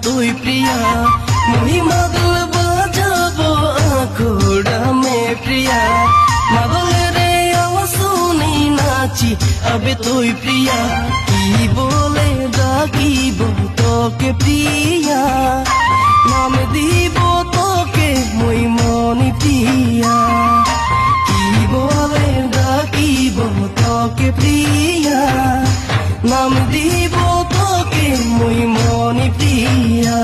তুই প্রিয়া মুহি মাদল বাজাবো আখড়া মে প্রিয়া মাদল রে আওয়াজ শুনি নাচি আবে তুই প্রিয়া কি বলে ডাকিব তোকে প্রিয়া